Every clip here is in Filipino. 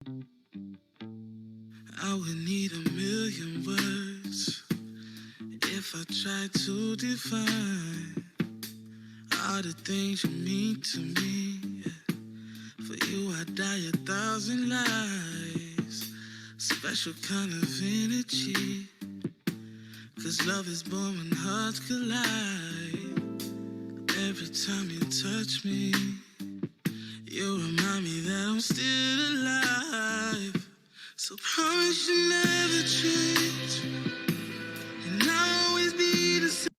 I would need a million words if I tried to define all the things you mean to me. For you I'd die 1,000 lives. Special kind of energy, 'cause love is born when hearts collide. Every time you touch me, you remind me that I'm still alive. So promise you never change, and I'll always be the same.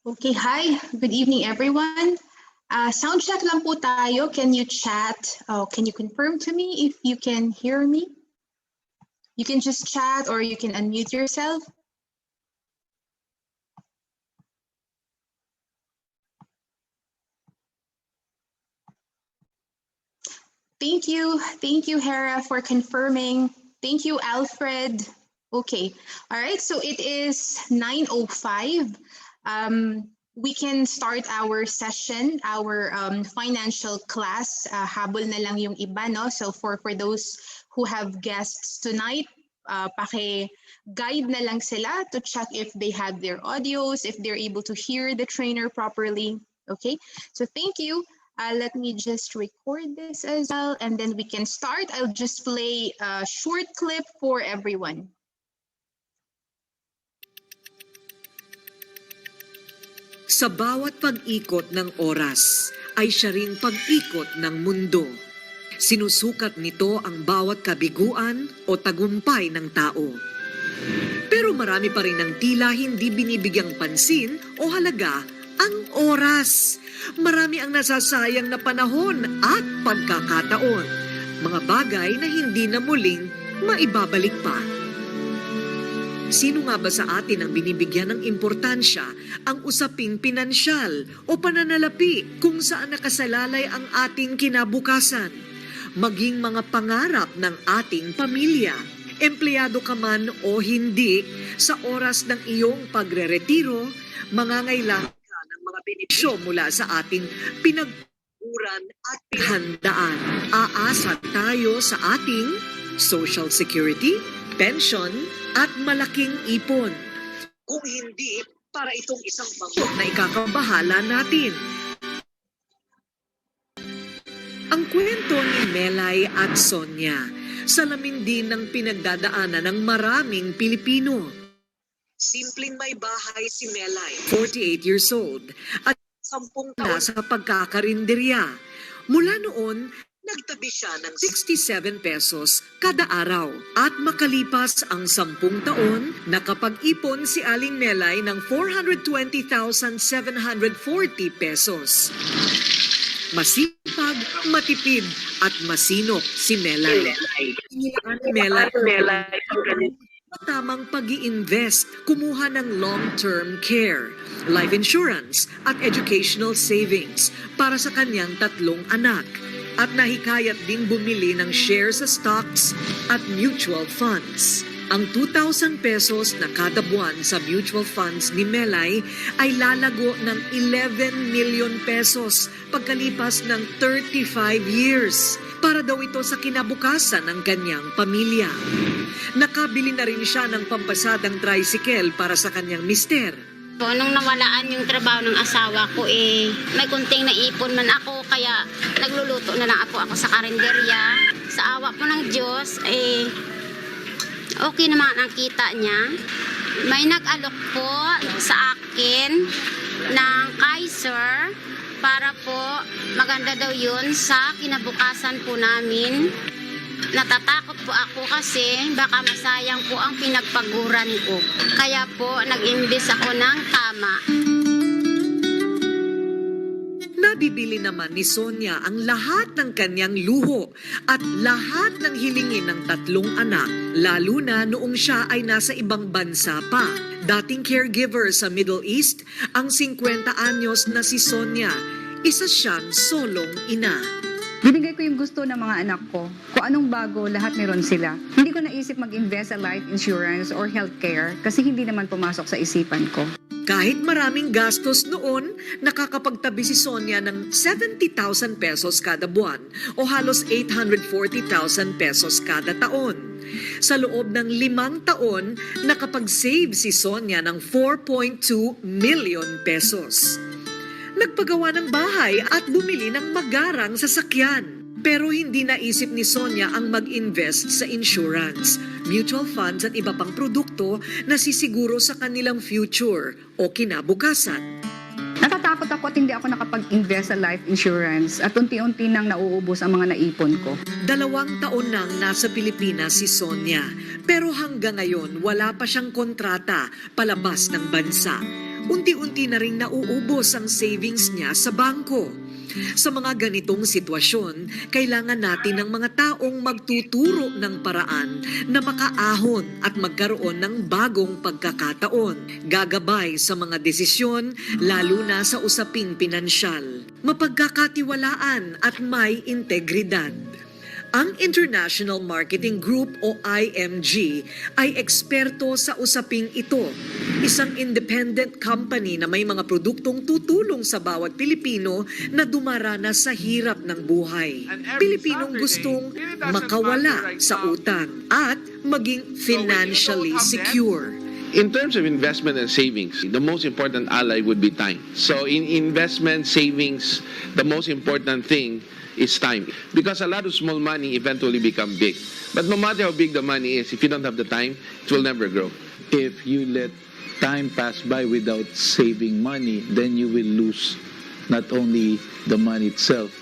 Okay, hi. Good evening, everyone. Sound check lang po tayo. Can you chat? Can you confirm to me if you can hear me? You can just chat or you can unmute yourself. Thank you. Thank you, Hera, for confirming. Thank you, Alfred. Okay. All right. So it is 9:05. We can start our session, our financial class. Habol na lang yung iba, no? So for those who have guests tonight, paki-guide na lang sila to check if they have their audios, if they're able to hear the trainer properly. Okay. So thank you. Let me just record this as well, and then we can start. I'll just play a short clip for everyone. Sa bawat pag-ikot ng oras ay siya ring pag-ikot ng mundo. Sinusukat nito ang bawat kabiguan o tagumpay ng tao. Pero marami pa rin ang tila hindi binibigyang pansin o halaga ang oras. Marami ang nasasayang na panahon at pagkakataon. Mga bagay na hindi na muling maibabalik pa. Sino nga ba sa atin ang binibigyan ng importansya ang usaping pinansyal o pananalapi kung saan nakasalalay ang ating kinabukasan? Maging mga pangarap ng ating pamilya, empleyado ka man o hindi, sa oras ng iyong pagreretiro, mangangailangan ka ng mga benepisyo mula sa ating pinagkuran at handaan. Aasa tayo sa ating Social Security, pension, at malaking ipon. Kung hindi, para itong isang bangko na ikakabahala natin. Ang kwento ni Melay at Sonia, salamin din ng pinagdadaanan ng maraming Pilipino. Simpleng may bahay si Melay, 48 years old, at 10 taon sa pagkakarinderya. Mula noon, nagtabi siya ng 67 pesos kada araw. At makalipas ang 10 taon, nakapag-ipon si Aling Melay ng 420,740 pesos. Masipag, matipid, at masinop si Melay. Inilaan Melay tamang pag-i-invest, kumuha ng long-term care, life insurance, at educational savings para sa kanyang 3 anak. At nahikayat din bumili ng shares sa stocks at mutual funds. Ang 2,000 pesos na kada buwan sa mutual funds ni Melay ay lalago ng 11 million pesos pagkalipas ng 35 years. Para daw ito sa kinabukasan ng kanyang pamilya. Nakabili na rin siya ng pampasadang tricycle para sa kanyang mister. Po, nung nawalaan yung trabaho ng asawa ko, may kunting naipon man ako, kaya nagluluto na lang ako sa karinderya. Sa awa po ng Diyos, okay naman ang kita niya. May nag-alok po sa akin ng Kaiser para po maganda daw yun sa kinabukasan po namin. Natatakot po ako kasi baka masayang po ang pinagpaguran ko. Kaya po nag-imbes ako ng tama. Nabibili naman ni Sonia ang lahat ng kanyang luho at lahat ng hilingin ng 3 anak, lalo na noong siya ay nasa ibang bansa pa. Dating caregiver sa Middle East, ang 50 anyos na si Sonia, isa siyang solong ina. Binigay ko yung gusto ng mga anak ko. Kung anong bago, lahat meron sila. Hindi ko naisip mag-invest sa life insurance or healthcare kasi hindi naman pumasok sa isipan ko. Kahit maraming gastos noon, nakakapagtabi si Sonia ng 70,000 pesos kada buwan o halos 840,000 pesos kada taon. Sa loob ng 5 taon, nakapag-save si Sonia ng 4.2 million pesos. Nagpagawa ng bahay at bumili ng magarang sasakyan. Pero hindi naisip ni Sonia ang mag-invest sa insurance, mutual funds at iba pang produkto na sisiguro sa kanilang future o kinabukasan. Natatakot ako at hindi ako nakapag-invest sa life insurance at unti-unti nang nauubos ang mga naipon ko. 2 taon nang nasa Pilipinas si Sonia, pero hanggang ngayon wala pa siyang kontrata palabas ng bansa. Unti-unti na ring nauubos ang savings niya sa bangko. Sa mga ganitong sitwasyon, kailangan natin ng mga taong magtuturo ng paraan na makaahon at magkaroon ng bagong pagkakataon. Gagabay sa mga desisyon, lalo na sa usaping pinansyal. Mapagkakatiwalaan at may integridad. Ang International Marketing Group o IMG ay eksperto sa usaping ito. Isang independent company na may mga produktong tutulong sa bawat Pilipino na dumaranas sa hirap ng buhay. Pilipinong gustong makawala sa utang at maging financially secure. In terms of investment and savings, the most important ally would be time. So in investment, savings, the most important thing is time. Because a lot of small money eventually become big. But no matter how big the money is, if you don't have the time, it will never grow. If you let time pass by without saving money, then you will lose not only the money itself,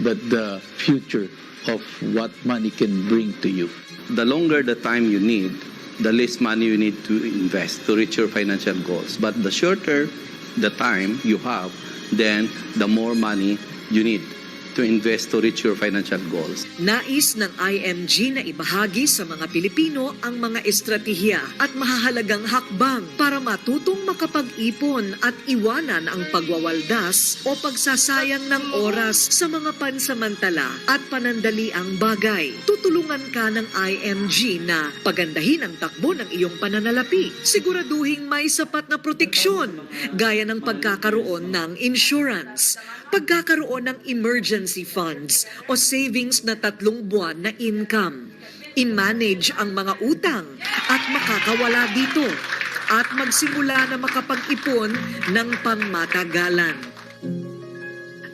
but the future of what money can bring to you. The longer the time you need, the less money you need to invest to reach your financial goals. But the shorter the time you have, then the more money you need to invest to reach your financial goals. Nais ng IMG na ibahagi sa mga Pilipino ang mga estratehiya at mahahalagang hakbang para matutong makapag-ipon at iwanan ang pagwawaldas o pagsasayang ng oras sa mga pansamantala at panandaliang bagay. Tutulungan ka ng IMG na pagandahin ang takbo ng iyong pananalapi. Siguraduhing may sapat na proteksyon gaya ng pagkakaroon ng insurance, pagkakaroon ng emergency funds o savings na 3 buwan na income. I-manage ang mga utang at makakawala dito at magsimula na makapag-ipon ng pangmatagalan.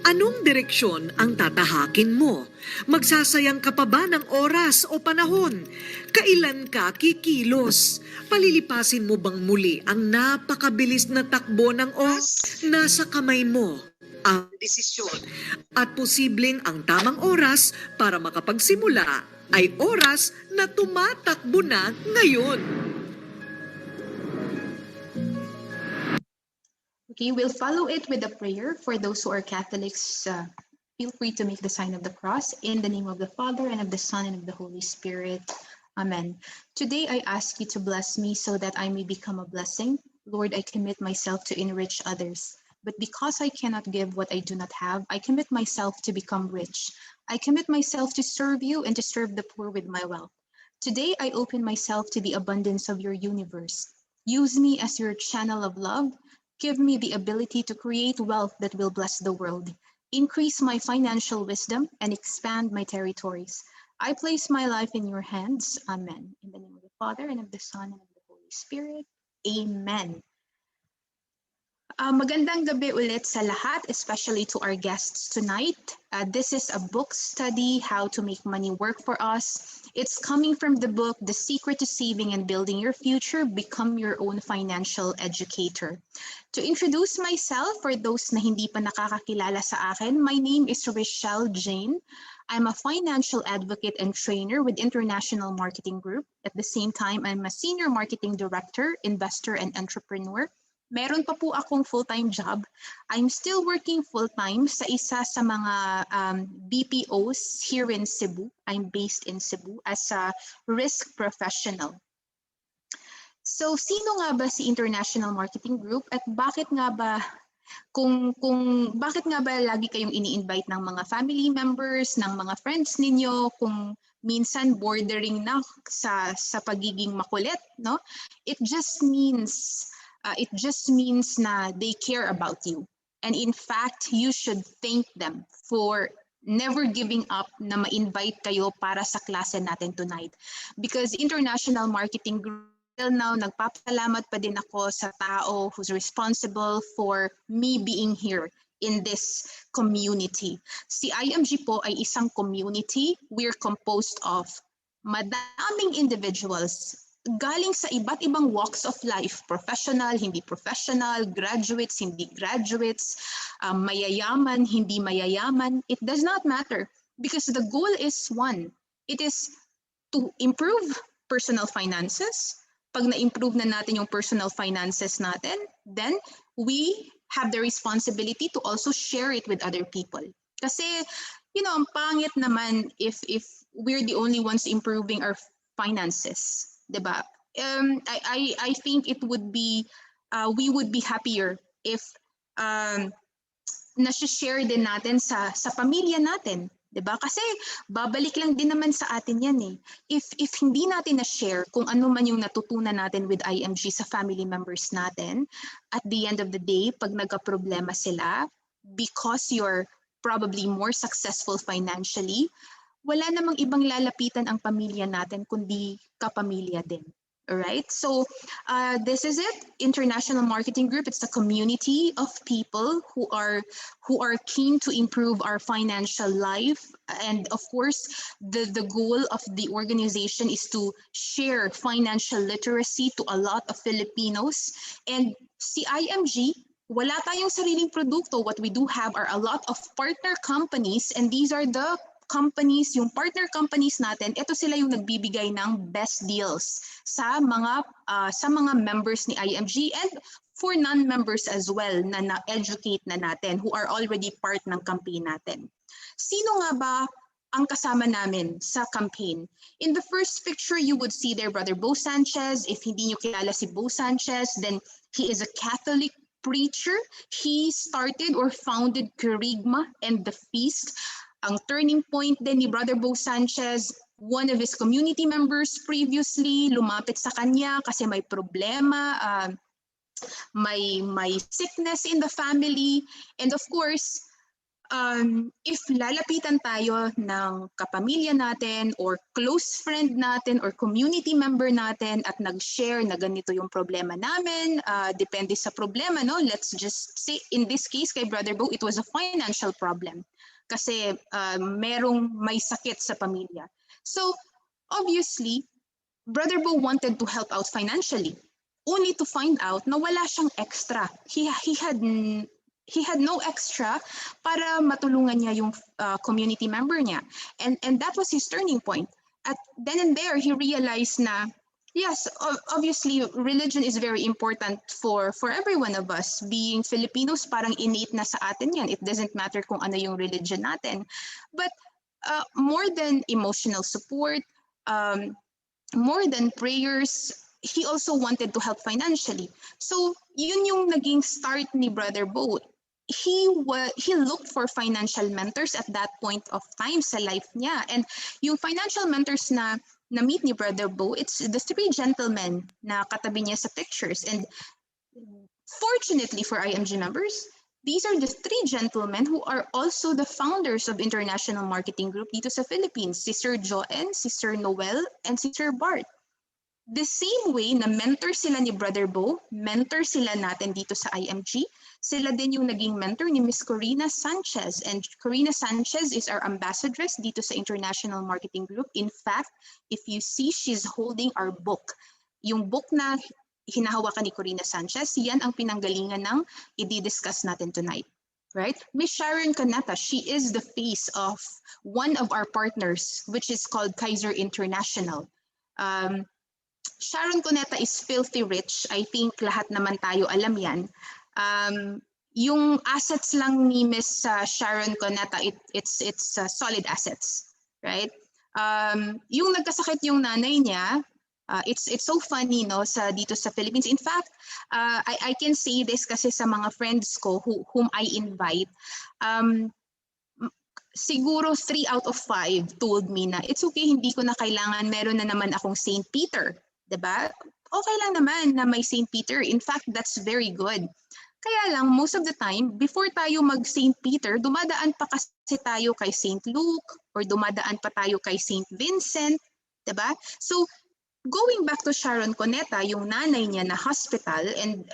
Anong direksyon ang tatahakin mo? Magsasayang ka pa ba ng oras o panahon? Kailan ka kikilos? Palilipasin mo bang muli ang napakabilis na takbo ng oras? Nasa kamay mo ang desisyon. At posibleng ang tamang oras para makapagsimula ay oras na tumatakbo na ngayon. Okay, we'll follow it with a prayer. For those who are Catholics, feel free to make the sign of the cross. In the name of the Father, and of the Son, and of the Holy Spirit. Amen. Today I ask you to bless me so that I may become a blessing. Lord, I commit myself to enrich others. But because I cannot give what I do not have, I commit myself to become rich. I commit myself to serve you and to serve the poor with my wealth. Today, I open myself to the abundance of your universe. Use me as your channel of love. Give me the ability to create wealth that will bless the world. Increase my financial wisdom and expand my territories. I place my life in your hands. Amen. In the name of the Father, and of the Son, and of the Holy Spirit. Amen. Magandang gabi ulit sa lahat, especially to our guests tonight. This is a book study, How to Make Money Work for Us. It's coming from the book, The Secret to Saving and Building Your Future, Become Your Own Financial Educator. To introduce myself, for those na hindi pa nakakakilala sa akin, my name is Richelle Jain. I'm a financial advocate and trainer with International Marketing Group. At the same time, I'm a senior marketing director, investor, and entrepreneur. Meron pa po akong full-time job. I'm still working full-time sa isa sa mga BPOs here in Cebu. I'm based in Cebu as a risk professional. So, sino nga ba si International Marketing Group at bakit nga ba Kung bakit nga ba lagi kayong ini-invite ng mga family members, ng mga friends ninyo, kung minsan bordering na sa pagiging makulit, no? It just means na they care about you. And in fact, you should thank them for never giving up na ma-invite kayo para sa klase natin tonight. Because International Marketing Group, till now, nagpapasalamat pa din ako sa tao who's responsible for me being here in this community. Si IMG po ay isang community. We're composed of madaming individuals galing sa iba't ibang walks of life, professional, hindi professional, graduates, hindi graduates, mayayaman, hindi mayayaman. It does not matter because the goal is one. It is to improve personal finances. Pag na-improve na natin yung personal finances natin, then we have the responsibility to also share it with other people. Kasi, ang pangit naman if we're the only ones improving our finances, diba? I think it would be, we would be happier if nasi-share din natin sa pamilya natin. Diba? Kasi babalik lang din naman sa atin yan eh. If hindi natin na-share kung ano man yung natutunan natin with IMG sa family members natin, at the end of the day, pag nagka-problema sila, because you're probably more successful financially, wala namang ibang lalapitan ang pamilya natin kundi kapamilya din. Alright, so this is it. International Marketing Group. It's a community of people who are keen to improve our financial life, and of course, the goal of the organization is to share financial literacy to a lot of Filipinos. And si IMG, wala tayong sariling produkto. What we do have are a lot of partner companies, and these are the companies, yung partner companies natin, ito sila yung nagbibigay ng best deals sa mga members ni IMG and for non-members as well na na-educate na natin who are already part ng campaign natin. Sino nga ba ang kasama namin sa campaign? In the first picture, you would see their brother Bo Sanchez. If hindi nyo kilala si Bo Sanchez, then he is a Catholic preacher. He started or founded Kerygma and the Feast. Ang turning point din ni Brother Bo Sanchez, one of his community members previously lumapit sa kanya kasi may problema, may sickness in the family. And of course, if lalapitan tayo ng kapamilya natin or close friend natin or community member natin at nag-share na ganito yung problema namin, depende sa problema, no? Let's just say, in this case kay Brother Bo, it was a financial problem. Kasi may sakit sa pamilya. So, obviously, Brother Bo wanted to help out financially, only to find out na wala siyang extra. He had no extra para matulungan niya yung community member niya. And that was his turning point. At then and there, he realized na, yes, obviously, religion is very important for every one of us. Being Filipinos, parang innate na sa atin yan. It doesn't matter kung ano yung religion natin. But more than emotional support, more than prayers, he also wanted to help financially. So, yun yung naging start ni Brother Bo. He looked for financial mentors at that point of time sa life niya. And yung financial mentors na meet ni Brother Bo, it's the three gentlemen na katabi niya sa pictures. And fortunately for IMG members, these are the three gentlemen who are also the founders of International Marketing Group dito sa Philippines, si Sir Joen, si Sir Noel, and si Sir Bart. The same way na mentor sila ni Brother Bo, mentor sila natin dito sa IMG, sila din yung naging mentor ni Miss Corina Sanchez. And Corina Sanchez is our ambassadress dito sa International Marketing Group. In fact, if you see, she's holding our book. Yung book na hinahawakan ni Corina Sanchez, yan ang pinanggalingan ng i-discuss natin tonight. Right? Miss Sharon Canata, she is the face of one of our partners, which is called Kaiser International. Sharon Cuneta is filthy rich. I think lahat naman tayo alam yan. Yung assets lang ni Miss Sharon Cuneta, it's solid assets, right? Yung nagkasakit yung nanay niya, It's so funny, no, sa dito sa Philippines. In fact, I can say this kasi sa mga friends ko whom I invite, um, siguro 3 out of 5 told me na it's okay, hindi ko na kailangan, meron na naman akong Saint Peter, 'di ba? Okay lang naman na may Saint Peter. In fact, that's very good. Kaya lang, most of the time, before tayo mag Saint Peter, dumadaan pa kasi tayo kay Saint Luke or dumadaan pa tayo kay Saint Vincent, 'di ba? So, going back to Sharon Coneta, yung nanay niya na hospital, and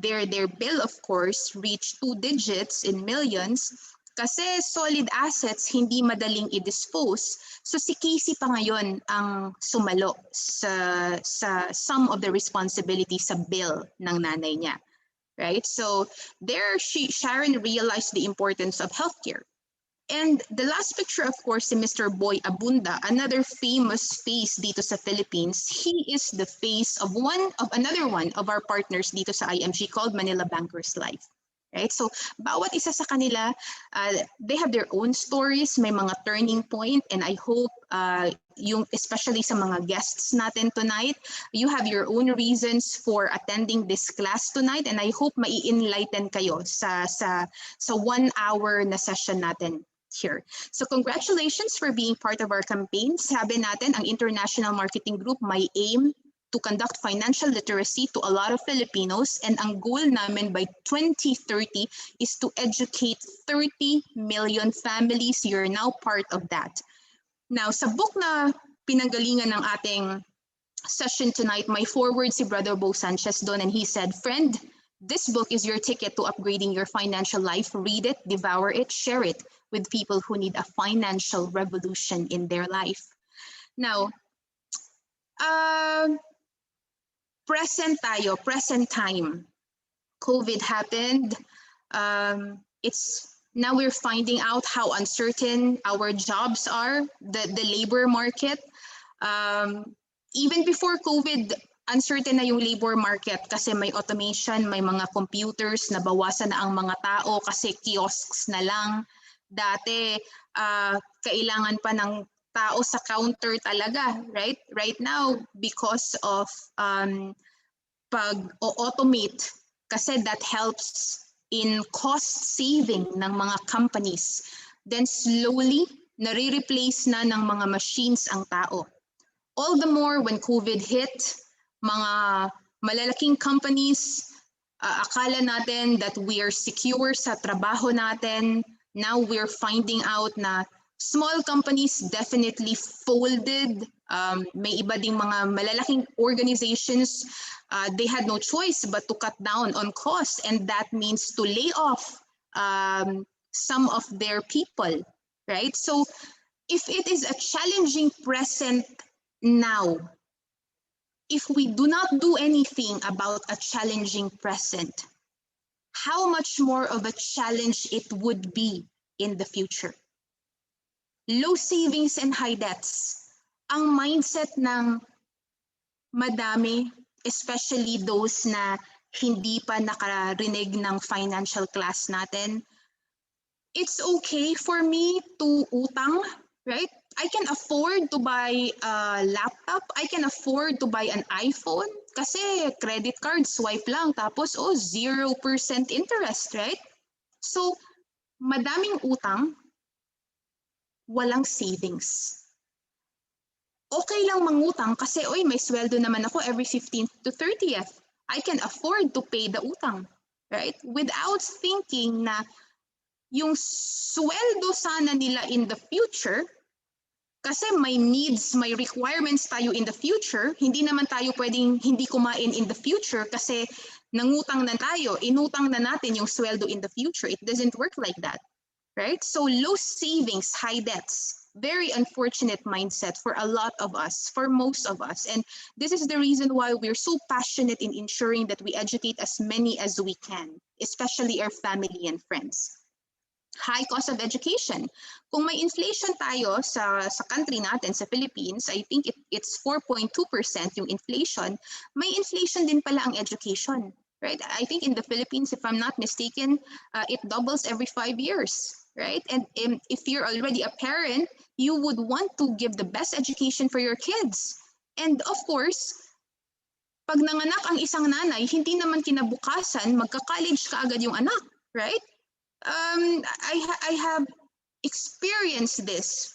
their bill of course reached 2 digits in millions kasi solid assets hindi madaling i-dispose. So si Casey pa ngayon ang sumalo sa some of the responsibility sa bill ng nanay niya. Right? So there Sharon realized the importance of healthcare. And the last picture, of course, si Mr. Boy Abunda, another famous face dito sa Philippines. He is the face of another one of our partners dito sa IMG called Manila Bankers Life. Right? So, bawat isa sa kanila, they have their own stories, may mga turning point, and I hope especially sa mga guests natin tonight, you have your own reasons for attending this class tonight, and I hope mai-enlighten kayo sa 1 hour na session natin here. So congratulations for being part of our campaign. Sabi natin, ang International Marketing Group may aim to conduct financial literacy to a lot of Filipinos, and ang goal namin by 2030 is to educate 30 million families. You're now part of that. Now, sa book na pinanggalingan ng ating session tonight, may forward si Brother Bo Sanchez doon, and he said, "Friend, this book is your ticket to upgrading your financial life. Read it, devour it, share it with people who need a financial revolution in their life." Now, present tayo, present time. COVID happened. Now we're finding out how uncertain our jobs are, the labor market. Even before COVID, uncertain na yung labor market kasi may automation, may mga computers, nabawasan na ang mga tao kasi kiosks na lang. Dati, kailangan pa ng tao sa counter talaga, right? Right now, because of pag-automate, kasi that helps in cost saving ng mga companies. Then slowly, nare-replace na ng mga machines ang tao. All the more when COVID hit, mga malalaking companies, akala natin that we are secure sa trabaho natin. Now we're finding out na small companies definitely folded. May iba ding mga malalaking organizations, they had no choice but to cut down on costs, and that means to lay off some of their people, right? So if it is a challenging present now, if we do not do anything about a challenging present, how much more of a challenge it would be in the future? Low savings and high debts. Ang mindset ng madami, especially those na hindi pa nakarinig ng financial class natin, it's okay for me to utang, right? I can afford to buy a laptop. I can afford to buy an iPhone kasi credit card, swipe lang, tapos 0% interest, right? So, madaming utang, walang savings. Okay lang mangutang kasi, may sweldo naman ako every 15th to 30th. I can afford to pay the utang, right? Without thinking na yung sweldo sana nila in the future, kasi may needs, may requirements tayo in the future, hindi naman tayo pwedeng hindi kumain in the future kasi nangutang na tayo, inutang na natin yung sweldo in the future. It doesn't work like that, right? So low savings, high debts, very unfortunate mindset for a lot of us, for most of us. And this is the reason why we're so passionate in ensuring that we educate as many as we can, especially our family and friends. High cost of education. Kung may inflation tayo sa country natin, sa Philippines, I think it's 4.2% yung inflation. May inflation din pala ang education, right? I think in the Philippines, if I'm not mistaken, it doubles every 5 years, right? And if you're already a parent, you would want to give the best education for your kids. And of course, Pag nanganak ang isang nanay, hindi naman kinabukasan magka-college ka agad yung anak, right? I have experienced this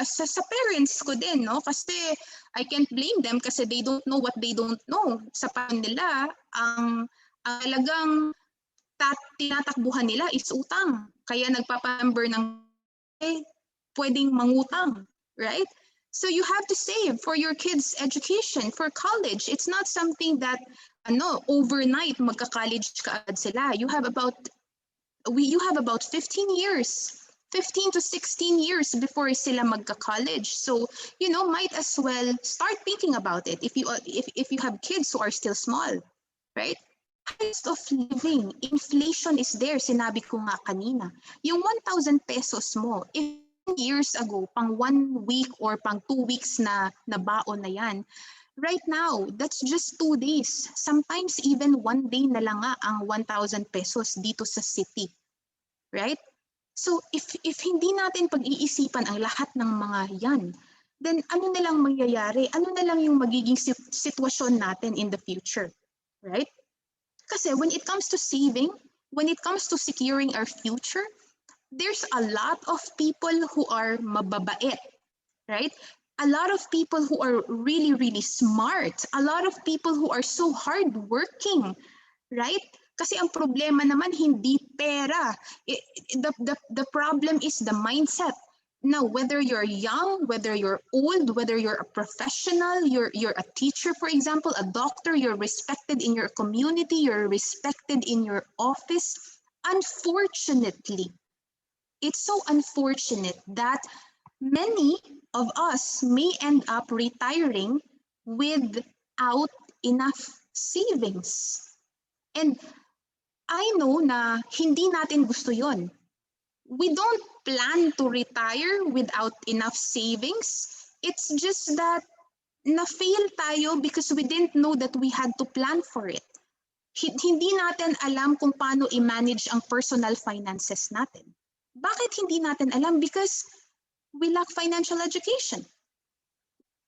sa parents ko din, no? Kasi I can't blame them kasi they don't know what they don't know. Sa panahon nila, ang talagang tinatakbuhan nila is utang. Kaya nagpapamember ng pwedeng mangutang, right? So you have to save for your kids' education, for college. It's not something that overnight magka-college ka agad sila. You have about 15 years. 15 to 16 years before sila magka-college. So, might as well start thinking about it if you have kids who are still small, right? Cost of living, inflation is there, sinabi ko nga kanina. Yung 1,000 pesos mo, if years ago, pang 1 week or pang 2 weeks na baon na yan, right now, that's just 2 days. Sometimes even 1 day na lang nga ang 1,000 pesos dito sa city, right? So if hindi natin pag-iisipan ang lahat ng mga yan, then ano na lang mangyayari? Ano na lang yung magiging sitwasyon natin in the future, right? Kasi when it comes to saving, when it comes to securing our future, there's a lot of people who are mababait, right? A lot of people who are really, really smart. A lot of people who are so hardworking, right? Kasi ang problema naman hindi pera. The problem is the mindset. Now, whether you're young, whether you're old, whether you're a professional, you're a teacher, for example, a doctor, you're respected in your community, you're respected in your office. Unfortunately, it's so unfortunate that many of us may end up retiring without enough savings. And I know na hindi natin gusto yon. We don't plan to retire without enough savings. It's just that na-fail tayo because we didn't know that we had to plan for it. Hindi natin alam kung paano i-manage ang personal finances natin. Bakit hindi natin alam? Because we lack financial education.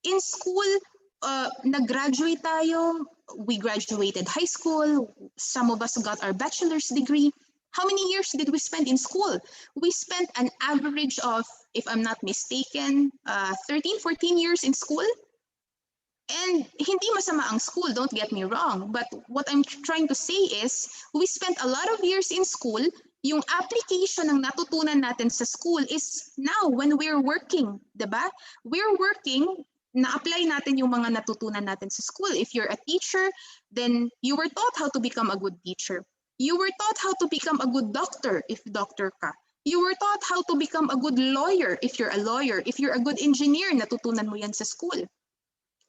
In school, nag-graduate tayo, we graduated high school, some of us got our bachelor's degree. How many years did we spend in school? We spent an average of, if I'm not mistaken, 13, 14 years in school. And hindi masama ang school, don't get me wrong. But what I'm trying to say is, we spent a lot of years in school. Yung application ng natutunan natin sa school is now when we're working, diba? We're working, na-apply natin yung mga natutunan natin sa school. If you're a teacher, then you were taught how to become a good teacher. You were taught how to become a good doctor if doctor ka. You were taught how to become a good lawyer if you're a lawyer. If you're a good engineer, natutunan mo yan sa school.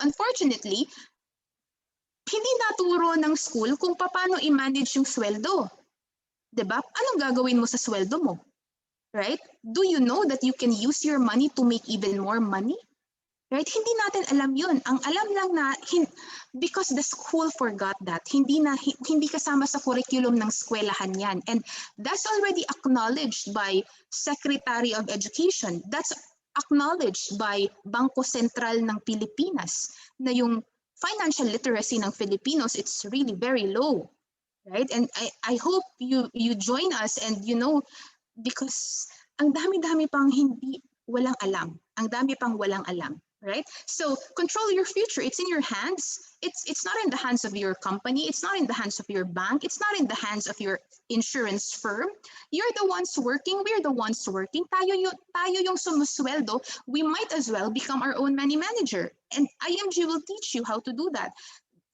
Unfortunately, hindi naturo ng school kung paano i-manage yung sweldo. Diba? Anong gagawin mo sa sweldo mo? Right? Do you know that you can use your money to make even more money? Right? Hindi natin alam yun. Ang alam lang na, because the school forgot that, hindi kasama sa curriculum ng eskwelahan yan. And that's already acknowledged by Secretary of Education. That's acknowledged by Bangko Sentral ng Pilipinas na yung financial literacy ng Filipinos, it's really very low. Right? And I hope you join us and because ang dami-dami pang walang alam. Ang dami pang walang alam. Right? So control your future. It's in your hands. It's not in the hands of your company. It's not in the hands of your bank. It's not in the hands of your insurance firm. You're the ones working. We're the ones working. Tayo yung sumusweldo. We might as well become our own money manager. And IMG will teach you how to do that.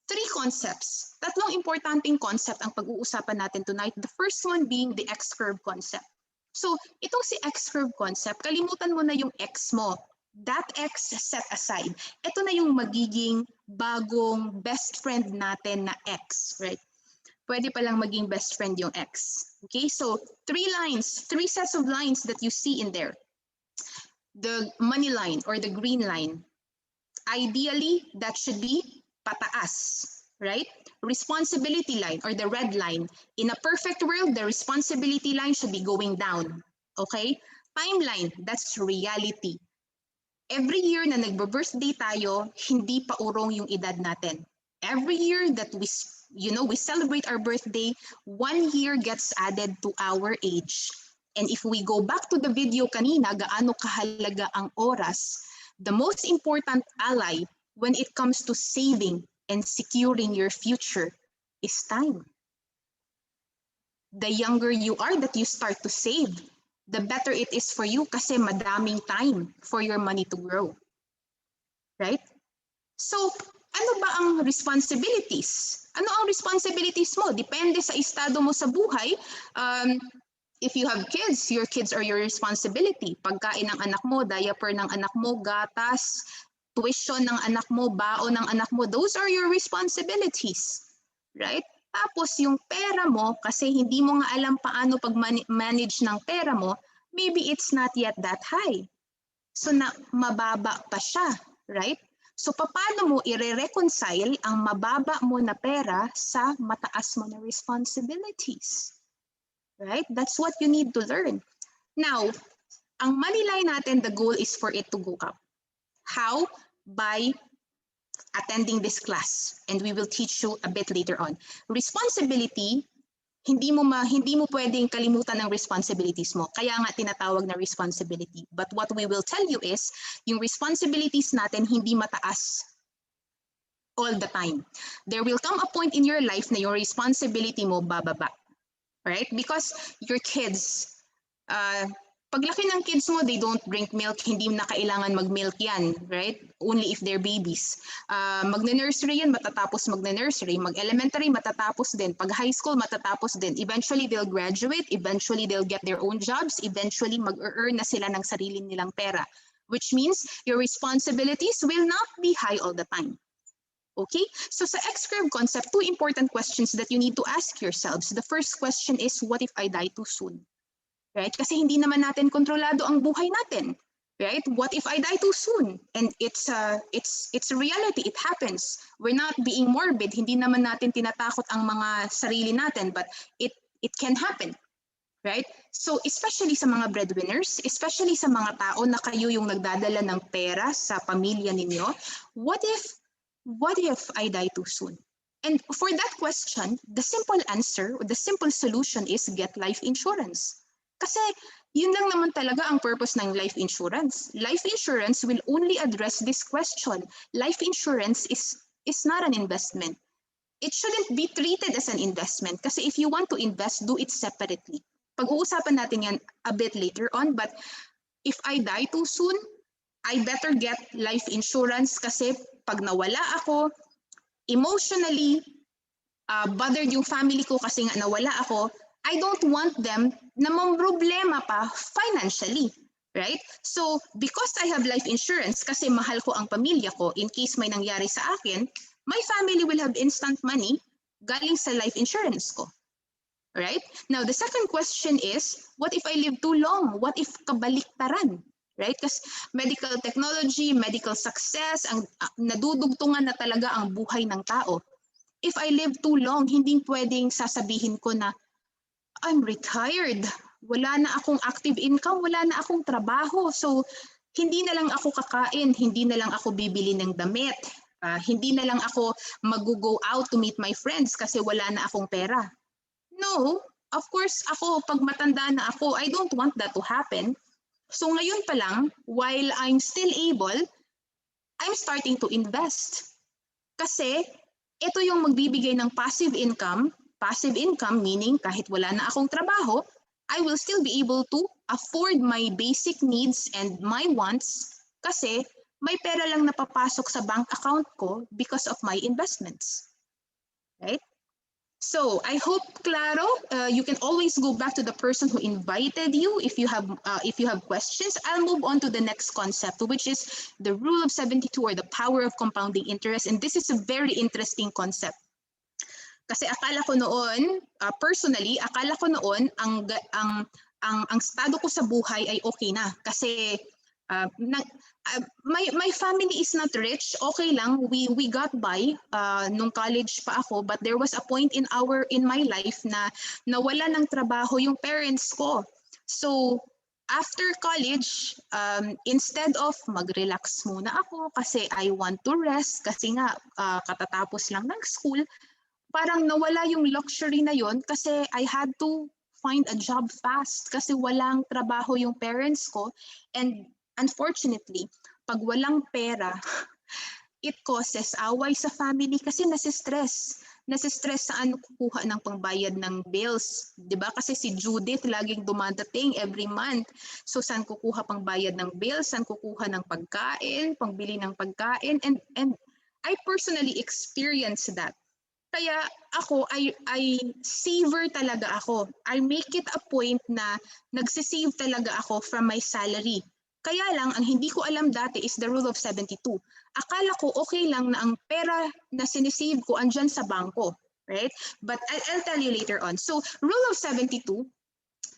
3 concepts. Tatlong importanteng concept ang pag-uusapan natin tonight. The first one being the X-curve concept. So itong si X-curve concept, kalimutan mo na yung X mo. That X set aside. Ito na yung magiging bagong best friend natin na X, right? Pwede palang maging best friend yung X. Okay, so 3 sets of lines that you see in there. The money line or the green line. Ideally, that should be pataas, right? Responsibility line or the red line. In a perfect world, the responsibility line should be going down. Okay? Timeline, that's reality. Every year na nagbe-birthday tayo, hindi pa urong yung edad natin. Every year that we celebrate our birthday, 1 year gets added to our age. And if we go back to the video kanina, gaano kahalaga ang oras, the most important ally when it comes to saving and securing your future is time. The younger you are that you start to save, the better it is for you kasi madaming time for your money to grow. Right? So, ano ba ang responsibilities? Ano ang responsibilities mo? Depende sa estado mo sa buhay. If you have kids, your kids are your responsibility. Pagkain ng anak mo, diaper ng anak mo, gatas, tuition ng anak mo, baon ng anak mo, those are your responsibilities. Right? Tapos yung pera mo, kasi hindi mo nga alam paano pag-manage ng pera mo, maybe it's not yet that high. So mababa pa siya, right? So paano mo i-reconcile ang mababa mo na pera sa mataas mo na responsibilities? Right? That's what you need to learn. Now, ang money line natin, the goal is for it to go up. How? By attending this class, and we will teach you a bit later on. Responsibility, hindi mo pwedeng kalimutan ng responsibilities mo. Kaya nga tinatawag na responsibility. But what we will tell you is, yung responsibilities natin hindi mataas all the time. There will come a point in your life na yung responsibility mo bababa. Right? Because your kids, paglaki ng kids mo, they don't drink milk, hindi na kailangan mag-milk yan, right? Only if they're babies. Magne-nursery yan, matatapos magne-nursery. Mag-elementary, matatapos din. Pag high school, matatapos din. Eventually, they'll graduate. Eventually, they'll get their own jobs. Eventually, mag-earn na sila ng sarili nilang pera. Which means, your responsibilities will not be high all the time. Okay, so sa X-curve concept, 2 important questions that you need to ask yourselves. The first question is, what if I die too soon? Right? Kasi hindi naman natin kontrolado ang buhay natin. Right? What if I die too soon? And it's a reality. It happens. We're not being morbid. Hindi naman natin tinatakot ang mga sarili natin, but it can happen. Right? So especially sa mga breadwinners, especially sa mga tao na kayo yung nagdadala ng pera sa pamilya ninyo, what if I die too soon? And for that question, the simple answer, the simple solution is get life insurance. Kasi yun lang naman talaga ang purpose ng life insurance. Life insurance will only address this question. Life insurance is not an investment. It shouldn't be treated as an investment kasi if you want to invest, do it separately. Pag-uusapan natin yan a bit later on, but if I die too soon, I better get life insurance kasi pag nawala ako, emotionally, bothered yung family ko kasi nga nawala ako, I don't want them na mamroblema pa financially, right? So, because I have life insurance, kasi mahal ko ang pamilya ko, in case may nangyari sa akin, my family will have instant money galing sa life insurance ko. Right? Now, the second question is, what if I live too long? What if kabaliktaran? Right? Kasi medical technology, medical success, ang nadudugtungan na talaga ang buhay ng tao. If I live too long, hindi pwedeng sasabihin ko na, I'm retired. Wala na akong active income, wala na akong trabaho. So, hindi na lang ako kakain, hindi na lang ako bibili ng damit, hindi na lang ako mag-go out to meet my friends kasi wala na akong pera. No, of course, ako, pag matanda na ako, I don't want that to happen. So ngayon pa lang, while I'm still able, I'm starting to invest. Kasi ito yung magbibigay ng passive income. Passive income meaning kahit wala na akong trabaho, I will still be able to afford my basic needs and my wants kasi may pera lang napapasok sa bank account ko because of my investments. Right? So I hope, Claro, you can always go back to the person who invited you if you have questions. I'll move on to the next concept, which is the rule of 72 or the power of compounding interest. And this is a very interesting concept. Kasi akala ko noon, personally, akala ko noon ang estado ko sa buhay ay okay na kasi my family is not rich, okay lang, we got by nung college pa ako, but there was a point in my life na nawala ng trabaho yung parents ko. So after college, instead of mag-relax muna ako kasi I want to rest kasi nga katatapos lang ng school, parang nawala yung luxury na yon kasi I had to find a job fast kasi walang trabaho yung parents ko. And unfortunately, pag walang pera, it causes away sa family kasi nasistress. Nasistress saan kukuha ng pangbayad ng bills. 'Di ba? Kasi si Judith laging dumadating every month. So saan kukuha pangbayad ng bills, saan kukuha ng pagkain, pangbili ng pagkain. And I personally experienced that. Kaya ako, I saver talaga ako. I make it a point na nagsisave talaga ako from my salary. Kaya lang, ang hindi ko alam dati is the rule of 72. Akala ko okay lang na ang pera na sinisave ko andyan sa bangko. Right? But I'll tell you later on. So, rule of 72,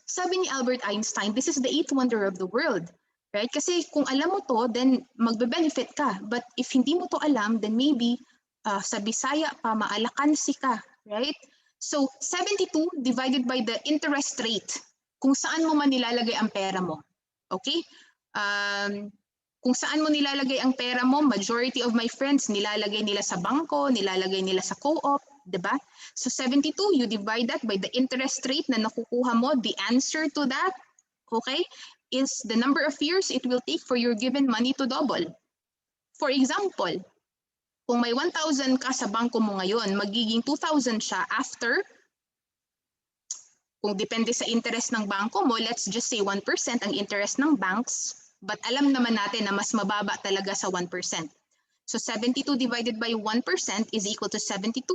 sabi ni Albert Einstein, this is the eighth wonder of the world. Right? Kasi kung alam mo to, then magbe-benefit ka. But if hindi mo to alam, then maybe sa Bisaya pa, maalakansi ka. Right? So, 72 divided by the interest rate. Kung saan mo man nilalagay ang pera mo. Okay? Kung saan mo nilalagay ang pera mo, majority of my friends nilalagay nila sa bangko, nilalagay nila sa co-op, 'di ba? So 72, you divide that by the interest rate na nakukuha mo. The answer to that, okay, is the number of years it will take for your given money to double. For example, kung may 1,000 ka sa bangko mo ngayon, magiging 2,000 siya after, kung depende sa interest ng bangko mo, let's just say 1% ang interest ng banks. But alam naman natin na mas mababa talaga sa 1%. So 72 divided by 1% is equal to 72.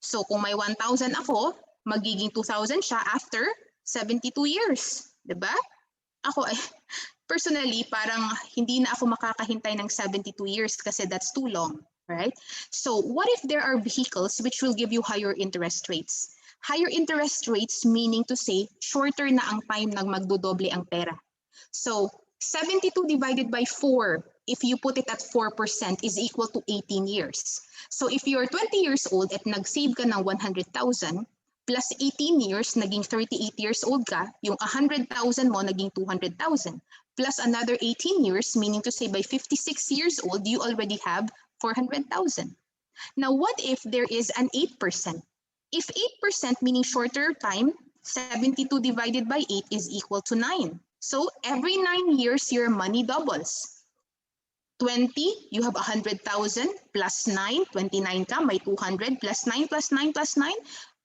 So kung may 1,000 ako, magiging 2,000 siya after 72 years. 'Di ba? Ako personally, parang hindi na ako makakahintay ng 72 years kasi that's too long. Right? So what if there are vehicles which will give you higher interest rates? Higher interest rates meaning to say shorter na ang time nang magdodoble ang pera. So 72 divided by 4, if you put it at 4%, is equal to 18 years. So if you're 20 years old at nag-save ka ng 100,000, plus 18 years, naging 38 years old ka, yung 100,000 mo naging 200,000. Plus another 18 years, meaning to say by 56 years old, you already have 400,000. Now what if there is an 8%? If 8% meaning shorter time, 72 divided by 8 is equal to 9. So every 9 years, your money doubles. 20, you have 100,000 plus 9, 29 ka, may 200 plus 9 plus 9 plus 9.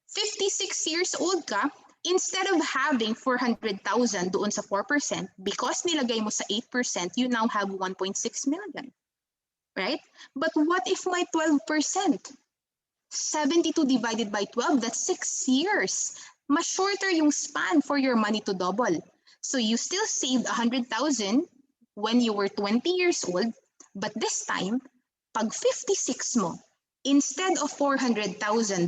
56 years old ka, instead of having 400,000 doon sa 4%, because nilagay mo sa 8%, you now have 1.6 million. Right? But what if my 12%? 72 divided by 12, that's 6 years. Mas shorter yung span for your money to double. So you still saved 100,000 when you were 20 years old, but this time, pag 56 mo, instead of 400,000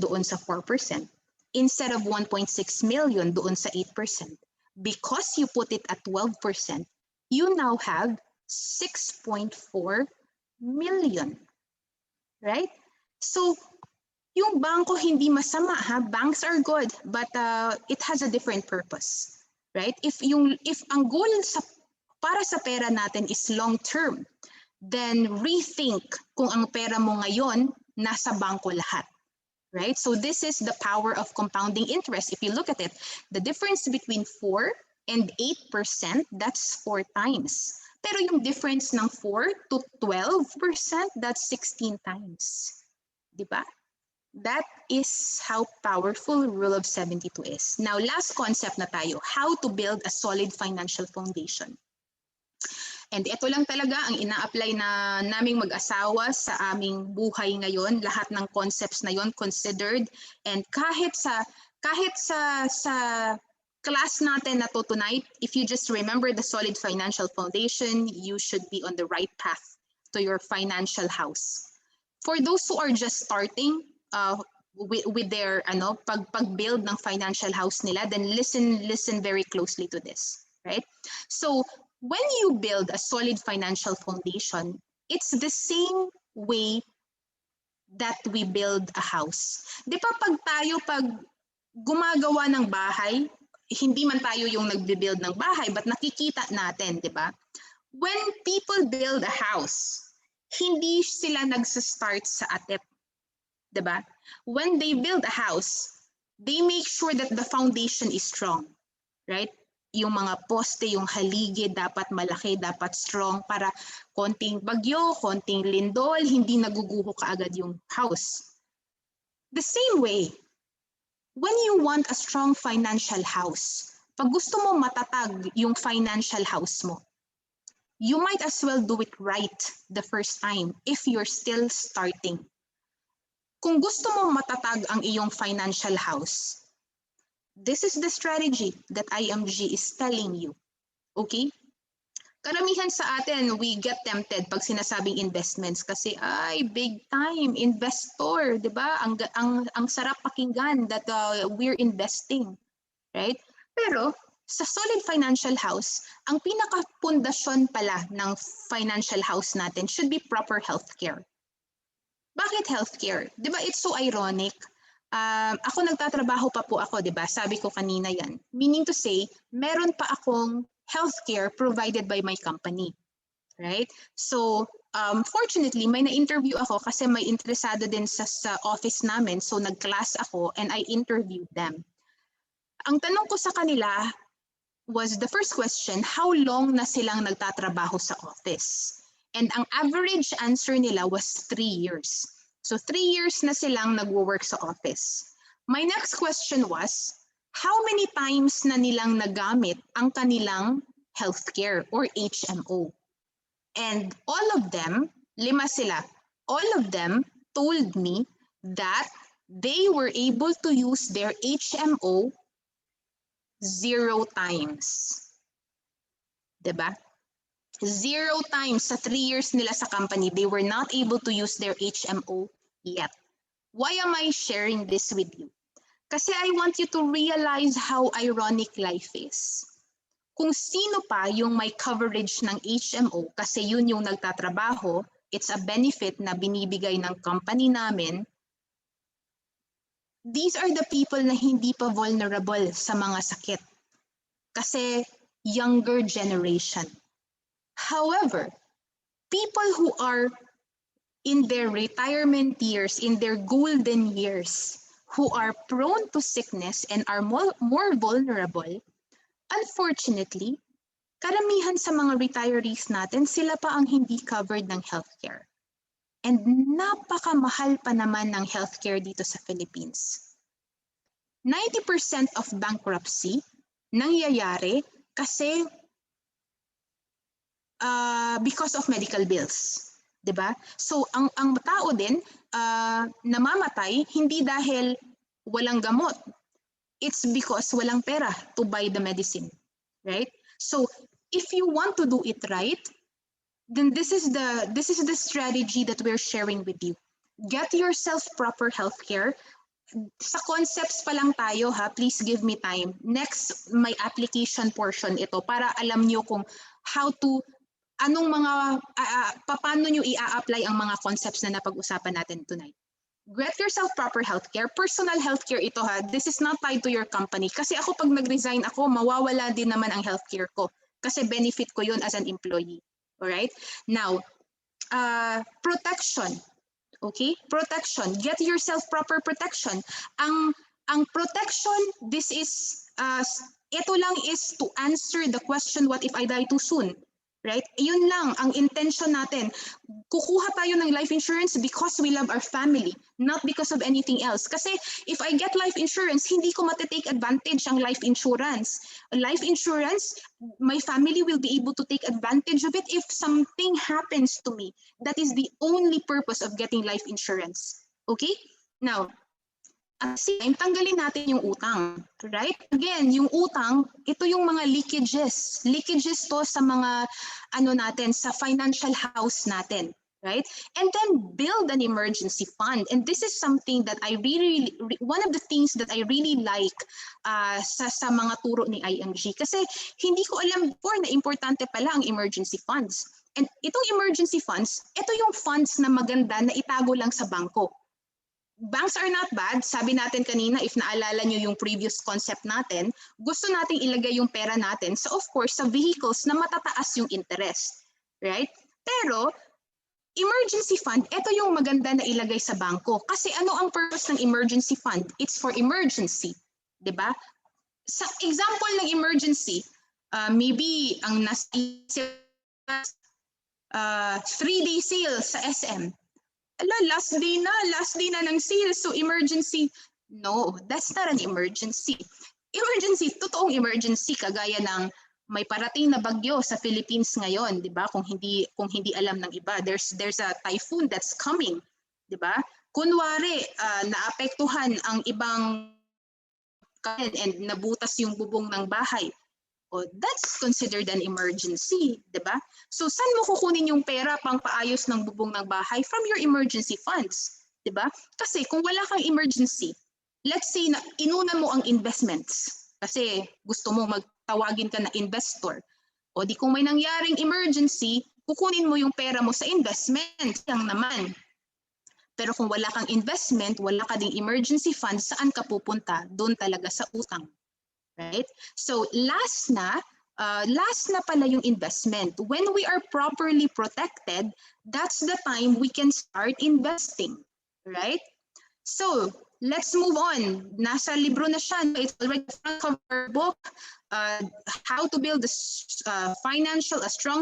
doon sa 4%, instead of 1.6 million doon sa 8%, because you put it at 12%, you now have 6.4 million. Right? So, yung bangko hindi masama ha, banks are good, but it has a different purpose. Right? If ang goal para sa pera natin is long term, then rethink kung ang pera mo ngayon nasa bangko lahat. Right? So this is the power of compounding interest. If you look at it, the difference between 4 and 8%, that's 4 times. Pero yung difference ng 4 to 12%, that's 16 times. Diba? That is how powerful Rule of 72 is. Now, last concept na tayo, how to build a solid financial foundation. And ito lang talaga ang ina-apply na naming mag-asawa sa aming buhay ngayon. Lahat ng concepts na yon considered. And kahit sa class natin na to tonight, if you just remember the solid financial foundation, you should be on the right path to your financial house. For those who are just starting, with their pag-build ng financial house nila, then listen very closely to this, right? So when you build a solid financial foundation, it's the same way that we build a house. Di ba pag gumagawa ng bahay, hindi man tayo yung nagbe-build ng bahay, but nakikita natin, di ba? When people build a house, hindi sila nagsa-start sa atip, di ba? When they build a house, they make sure that the foundation is strong, right? Yung mga poste, yung haligi, dapat malaki, dapat strong para konting bagyo, konting lindol, hindi naguguho kaagad yung house. The same way, when you want a strong financial house, pag gusto mo matatag yung financial house mo, you might as well do it right the first time if you're still starting. Kung gusto mo matatag ang iyong financial house, this is the strategy that IMG is telling you. Okay? Karamihan sa atin, we get tempted pag sinasabing investments kasi ay big time investor, 'di ba? Ang sarap pakinggan that we're investing, right? Pero sa solid financial house, ang pinaka-pundasyon pala ng financial house natin should be proper healthcare. Bakit healthcare? 'Di ba it's so ironic? Ako nagtatrabaho pa po ako, 'di ba? Sabi ko kanina 'yan. Meaning to say, meron pa akong healthcare provided by my company, right? So, fortunately, may na-interview ako kasi may interesado din sa office namin. So, nag-class ako and I interviewed them. Ang tanong ko sa kanila was the first question, how long na silang nagtatrabaho sa office? And ang average answer nila was 3 years. So 3 years na silang nagwo-work sa office. My next question was, how many times na nilang nagamit ang kanilang healthcare or HMO? And all of them, 5 sila, all of them told me that they were able to use their HMO 0 times. Diba? 0 times sa 3 years nila sa company, they were not able to use their HMO yet. Why am I sharing this with you? Kasi I want you to realize how ironic life is. Kung sino pa yung may coverage ng HMO, kasi yun yung nagtatrabaho, it's a benefit na binibigay ng company namin, these are the people na hindi pa vulnerable sa mga sakit. Kasi younger generation. However, people who are in their retirement years, in their golden years, who are prone to sickness and are more vulnerable, unfortunately, karamihan sa mga retirees natin, sila pa ang hindi covered ng healthcare. And napakamahal pa naman ng healthcare dito sa Philippines. 90% of bankruptcy nangyayari kasi because of medical bills. 'Di ba? So ang tao din namamatay hindi dahil walang gamot. It's because walang pera to buy the medicine, right? So if you want to do it right, then this is the strategy that we're sharing with you. Get yourself proper healthcare. Sa concepts pa lang tayo ha, please give me time. Next, may application portion ito para alam nyo kung how to anong mga, paano nyo i-apply ang mga concepts na napag-usapan natin tonight. Get yourself proper healthcare. Personal healthcare ito ha. This is not tied to your company. Kasi ako pag nag-resign ako, mawawala din naman ang healthcare ko. Kasi benefit ko yun as an employee. Alright? Now, protection. Okay? Protection. Get yourself proper protection. Ang protection, this is, ito lang is to answer the question, what if I die too soon? Right? Yun lang ang intention natin. Kukuha tayo ng life insurance because we love our family, not because of anything else. Kasi if I get life insurance, hindi ko matitake advantage ang life insurance. Life insurance, my family will be able to take advantage of it if something happens to me. That is the only purpose of getting life insurance. Okay? Now, at the same time, tanggalin natin yung utang, right? Again, yung utang, ito yung mga leakages. Leakages to sa mga, natin, sa financial house natin, right? And then build an emergency fund. And this is something that I really, one of the things that I really like sa mga turo ni IMG. Kasi hindi ko alam before na importante pala ang emergency funds. And itong emergency funds, ito yung funds na maganda na itago lang sa bangko. banks are not bad. Sabi natin kanina, if naalala nyo yung previous concept natin, gusto nating ilagay yung pera natin sa, of course, sa vehicles na matataas yung interest. Right? Pero, emergency fund, ito yung maganda na ilagay sa bangko. Kasi ano ang purpose ng emergency fund? It's for emergency. Diba? Sa example ng emergency, maybe ang nasa 3-day sale sa SM. Ala, last day na ng sale, so emergency. No, that's not an emergency. Emergency, totoong emergency, kagaya ng may parating na bagyo sa Philippines ngayon, 'di ba? Kung hindi alam ng iba, there's a typhoon that's coming, 'di ba? Kunwari, naapektuhan ang ibang and nabutas yung bubong ng bahay. O, that's considered an emergency, 'di ba? So saan mo kukunin yung pera pang paayos ng bubong ng bahay? From your emergency funds, 'di ba? Kasi kung wala kang emergency, let's say na inuna mo ang investments kasi gusto mo magtawagin ka na investor. O di kung may nangyaring emergency, kukunin mo yung pera mo sa investment lang naman. Pero kung wala kang investment, wala ka ding emergency fund, saan ka pupunta? Doon talaga sa utang. Right? So last na pala yung investment. When we are properly protected, that's the time we can start investing. Right? So let's move on. Nasa libro na siya. It's already in front of our book. How to build a strong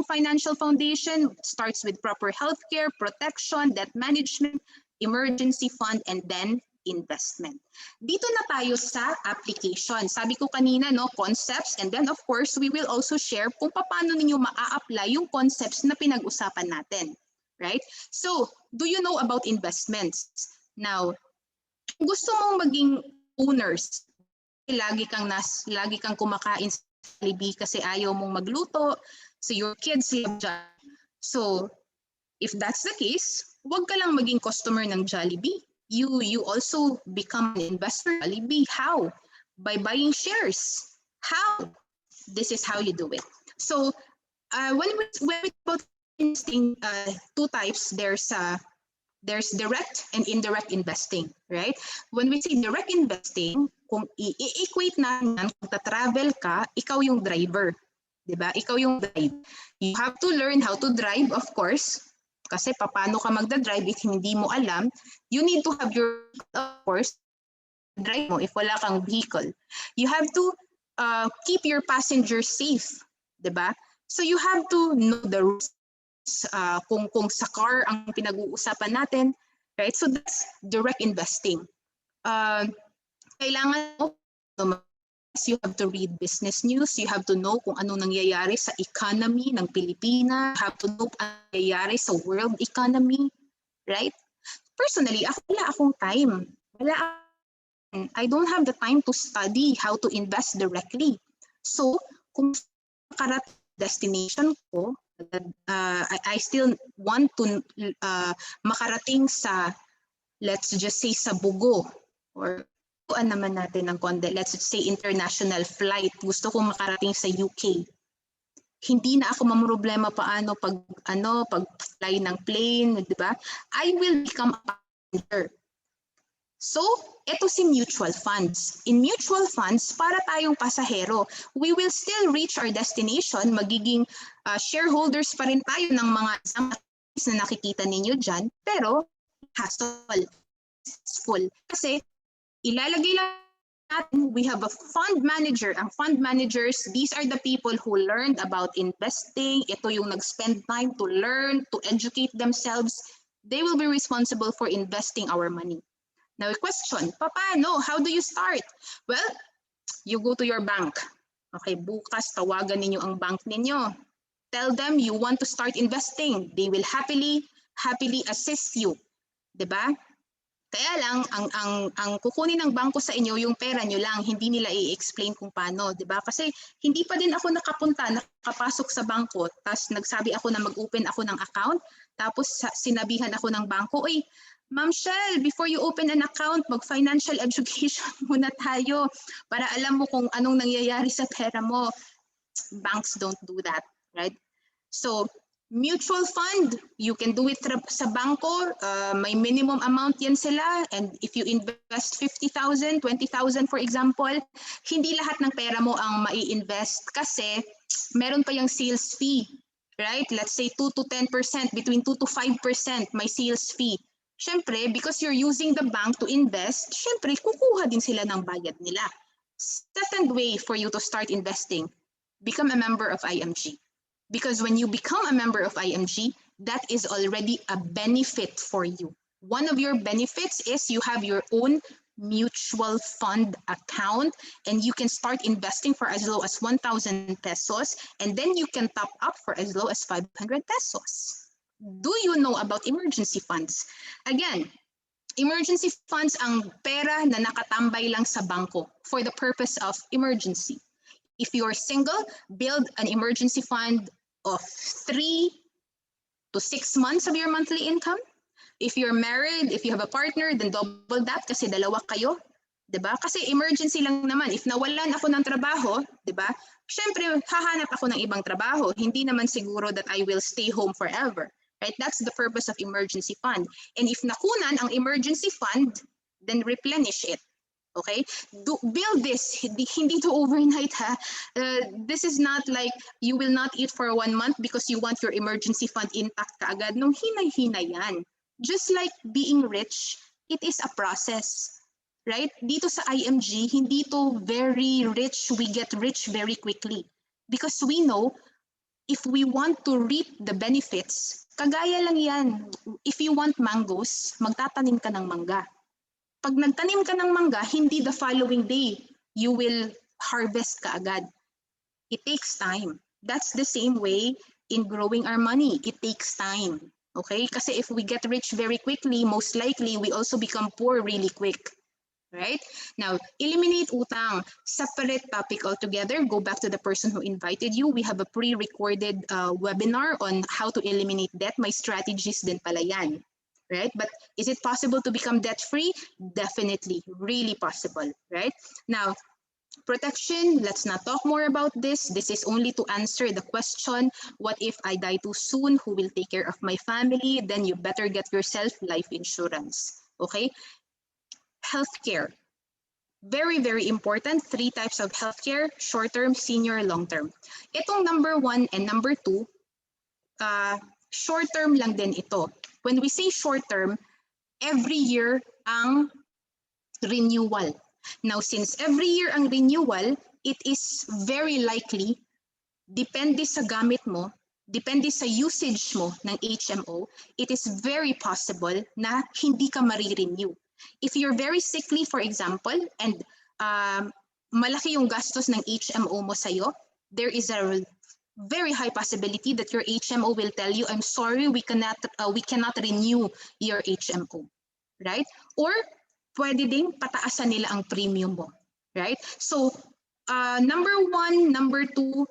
financial foundation starts with proper healthcare, protection, debt management, emergency fund, and then investment. Dito na tayo sa application. Sabi ko kanina, no, concepts, and then of course, we will also share kung paano ninyo maa-apply yung concepts na pinag-usapan natin. Right? So, do you know about investments? Now, gusto mong maging owners, lagi kang kumakain sa Jollibee kasi ayaw mong magluto, so your kids love Jollibee. So, if that's the case, huwag ka lang maging customer ng Jollibee. You also become an investor in Jollibee. How? By buying shares. How? This is how you do it. So, when we talk about investing, two types, there's direct and indirect investing, right? When we say direct investing, kung i-equate natin, kung ta-travel ka, ikaw yung driver. Diba? Ikaw yung drive. You have to learn how to drive, of course, kasi paano ka magdadrive if hindi mo alam. You need to have your, of course, drive mo if wala kang vehicle. You have to keep your passengers safe. Diba? So you have to know the rules. Kung sa car ang pinag-uusapan natin, right? So that's direct investing. Kailangan mo, you have to read business news, you have to know kung ano nangyayari sa economy ng Pilipinas, you have to know kung ano nangyayari sa world economy, right? Personally, wala akong time. I don't have the time to study how to invest directly. So, kung makarating destination ko, I still want to makarating sa, let's just say, sa Bugo, or naman natin ng konde, let's say international flight, gusto kong makarating sa UK. Hindi na ako mamroblema paano pag fly ng plane, di ba? I will become a passenger. So, ito si mutual funds. In mutual funds, para tayong pasahero, we will still reach our destination, magiging shareholders pa rin tayo ng mga na nakikita ninyo dyan, pero hassle, full. Kasi ilalagay lang natin, we have a fund manager. Ang fund managers, these are the people who learned about investing. Ito yung nag-spend time to learn, to educate themselves. They will be responsible for investing our money. Now, a question, paano? How do you start? Well, you go to your bank. Okay, bukas tawagan ninyo ang bank ninyo. Tell them you want to start investing. They will happily assist you. 'Di ba? Kaya lang, ang kukunin ng bangko sa inyo, yung pera nyo lang, hindi nila i-explain kung paano, di ba? Kasi hindi pa din ako nakapasok sa bangko, tapos nagsabi ako na mag-open ako ng account, tapos sinabihan ako ng bangko, oy, Ma'am Shell, before you open an account, mag-financial education muna tayo para alam mo kung anong nangyayari sa pera mo. Banks don't do that, right? So, Mutual fund, you can do it sa bangko, may minimum amount yan sila, and if you invest 50,000, 20,000 for example, hindi lahat ng pera mo ang mai-invest kasi meron pa yung sales fee, right? Let's say 2 to 10%, between 2 to 5% may sales fee. Syempre, because you're using the bank to invest, syempre, kukuha din sila ng bayad nila. Second way for you to start investing, become a member of IMG. Because when you become a member of IMG, that is already a benefit for you. One of your benefits is you have your own mutual fund account and you can start investing for as low as 1,000 pesos and then you can top up for as low as 500 pesos. Do you know about emergency funds? Again, emergency funds ang pera na nakatambay lang sa bangko for the purpose of emergency. If you're single, build an emergency fund of 3 to 6 months of your monthly income. If you're married, if you have a partner, then double that kasi dalawa kayo. Diba? Kasi emergency lang naman. If nawalan ako ng trabaho, diba? Syempre, hahanap ako ng ibang trabaho. Hindi naman siguro that I will stay home forever. Right? That's the purpose of emergency fund. And if nakunan ang emergency fund, then replenish it. Okay, build this, hindi to overnight ha. This is not like you will not eat for 1 month because you want your emergency fund intact kaagad. No, hinay-hinay yan. Just like being rich, it is a process. Right? Dito sa IMG, hindi to very rich, we get rich very quickly. Because we know, if we want to reap the benefits, kagaya lang yan. If you want mangoes, magtatanim ka ng mangga. Pag nagtanim ka ng mangga, hindi the following day you will harvest kaagad. It takes time. That's the same way in growing our money. It takes time. Okay? Kasi if we get rich very quickly, most likely we also become poor really quick. Right? Now, eliminate utang. Separate topic altogether. Go back to the person who invited you. We have a pre-recorded webinar on how to eliminate debt. May strategies din pala yan. Right? But is it possible to become debt-free? Definitely, really possible, right? Now, protection, let's not talk more about this. This is only to answer the question, what if I die too soon? Who will take care of my family? Then you better get yourself life insurance, okay? Healthcare, very, very important. 3 types of healthcare, short-term, senior, long-term. Itong number 1 and number 2, short-term lang din ito. When we say short-term, every year ang renewal. Now, since every year ang renewal, it is very likely, depende sa gamit mo, depende sa usage mo ng HMO, it is very possible na hindi ka marirenew. If you're very sickly, for example, and malaki yung gastos ng HMO mo sa'yo, there is a very high possibility that your HMO will tell you, I'm sorry, we cannot renew your HMO, right? Or pwede ding pataasan nila ang premium mo, right? So number 1, number 2,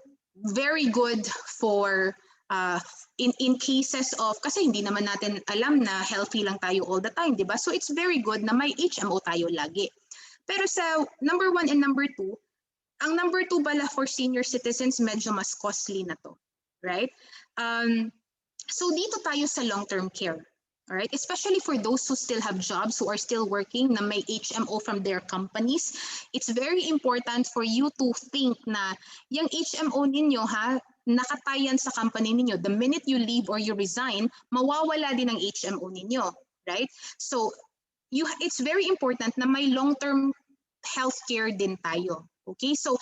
very good for in cases of, kasi hindi naman natin alam na healthy lang tayo all the time, di ba? So it's very good na may HMO tayo lagi. Pero sa number 1 and number 2, ang number 2 bala for senior citizens, medyo mas costly na to, right? So dito tayo sa long-term care, all right? Especially for those who still have jobs, who are still working, na may HMO from their companies, it's very important for you to think na yung HMO ninyo ha, nakatayan sa company ninyo. The minute you leave or you resign, mawawala din ang HMO ninyo, right? So it's very important na may long-term healthcare din tayo. Okay, so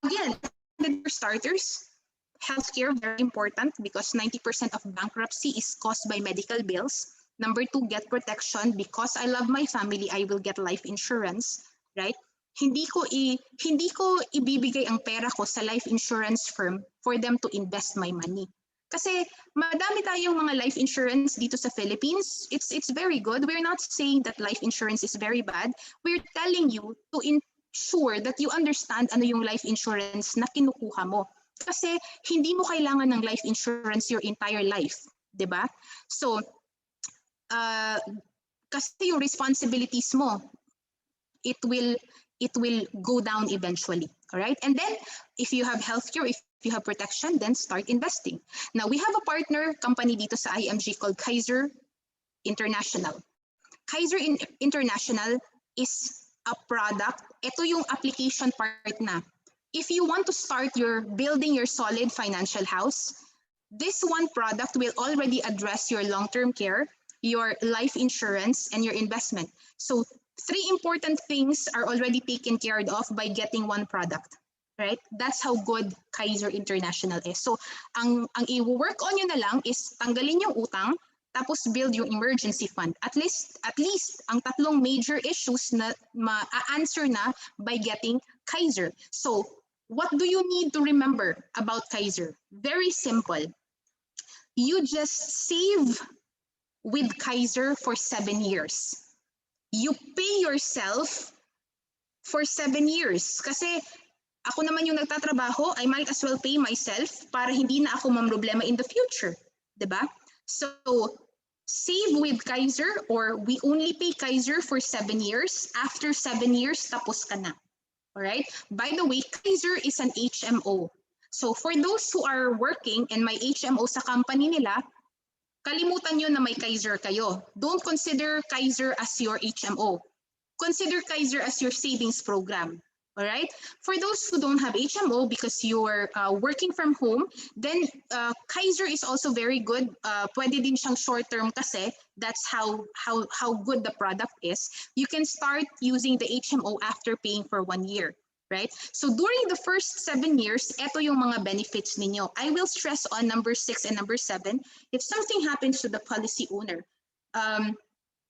again, for starters, healthcare very important because 90% of bankruptcy is caused by medical bills. Number 2, get protection. Because I love my family, I will get life insurance, right? Hindi ko ibibigay ang pera ko sa life insurance firm for them to invest my money. Kasi madami tayong mga life insurance dito sa Philippines. It's very good. We're not saying that life insurance is very bad. We're telling you to ensure that you understand ano yung life insurance na kinukuha mo. Kasi hindi mo kailangan ng life insurance your entire life, 'di ba? So kasi yung responsibilities mo, it will go down eventually, all right? And then if you have healthcare, if you have protection, then start investing. Now, we have a partner company dito sa IMG called Kaiser International. Kaiser International is a product. Ito yung application part na. If you want to start building your solid financial house, this one product will already address your long-term care, your life insurance, and your investment. So 3 important things are already taken care of by getting one product. Right? That's how good Kaiser International is. So ang i-work on nyo na lang is tanggalin yung utang, tapos build yung emergency fund. At least ang tatlong major issues na ma-answer na by getting Kaiser. So what do you need to remember about Kaiser? Very simple. You just save with Kaiser for 7 years. You pay yourself for 7 years. Kasi ako naman yung nagtatrabaho, I might as well pay myself para hindi na ako mamroblema in the future. Diba? So, save with Kaiser, or we only pay Kaiser for 7 years. After 7 years, tapos ka na. Alright? By the way, Kaiser is an HMO. So, for those who are working and may HMO sa company nila, kalimutan nyo na may Kaiser kayo. Don't consider Kaiser as your HMO. Consider Kaiser as your savings program. All right. For those who don't have HMO because you're working from home, then Kaiser is also very good. Pwede din siyang short term kasi that's how good the product is. You can start using the HMO after paying for 1 year. Right? So during the first 7 years, ito yung mga benefits ninyo. I will stress on number 6 and number 7. If something happens to the policy owner,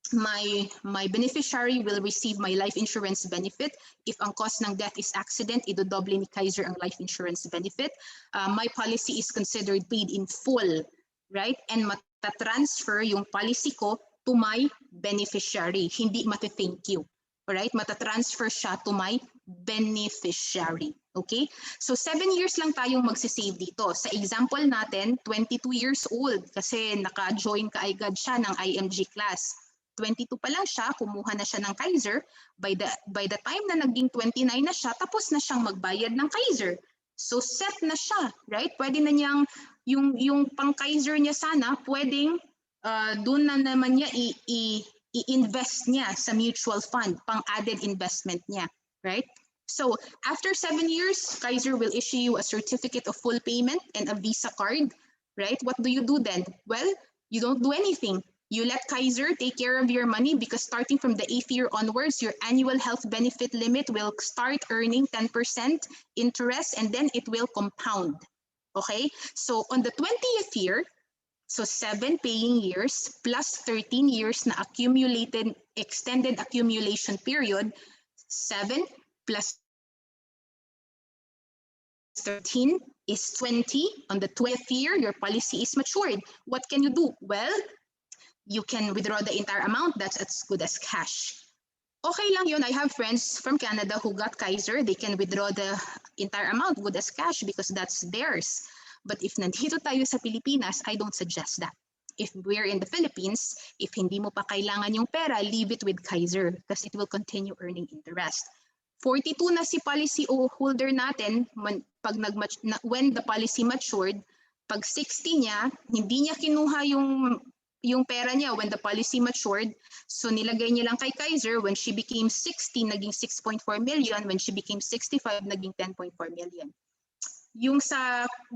my beneficiary will receive my life insurance benefit. If ang cause ng death is accident, idodoble ni Kaiser ang life insurance benefit. My policy is considered paid in full, right? And matatransfer yung policy ko to my beneficiary. Hindi mati-thank you. Alright? Matatransfer siya to my beneficiary. Okay? So 7 years lang tayong magsisave dito. Sa example natin, 22 years old kasi naka-join ka agad siya ng IMG class. 22 pa lang siya, kumuha na siya ng Kaiser. By the time na naging 29 na siya, tapos na siyang magbayad ng Kaiser. So set na siya, right? Pwede na niyang, yung pang Kaiser niya sana, pwedeng doon na naman niya i-invest niya sa mutual fund, pang added investment niya, right? So after 7 years, Kaiser will issue you a certificate of full payment and a Visa card, right? What do you do then? Well, you don't do anything. You let Kaiser take care of your money because starting from the 8th year onwards, your annual health benefit limit will start earning 10% interest and then it will compound. Okay? So on the 20th year, so 7 paying years plus 13 years na accumulated extended accumulation period, 7 plus 13 is 20. On the 12th year, your policy is matured. What can you do? Well, you can withdraw the entire amount. That's as good as cash. Okay lang yun. I have friends from Canada who got Kaiser. They can withdraw the entire amount, good as cash, because that's theirs. But if nandito tayo sa Pilipinas, I don't suggest that. If we're in the Philippines, if hindi mo pa kailangan yung pera, leave it with Kaiser because it will continue earning interest. 42 na si policy holder natin when the policy matured, pag 60 niya, hindi niya kinuha yung pera niya when the policy matured. So nilagay niya lang kay Kaiser. When she became 60, naging 6.4 million. When she became 65, naging 10.4 million.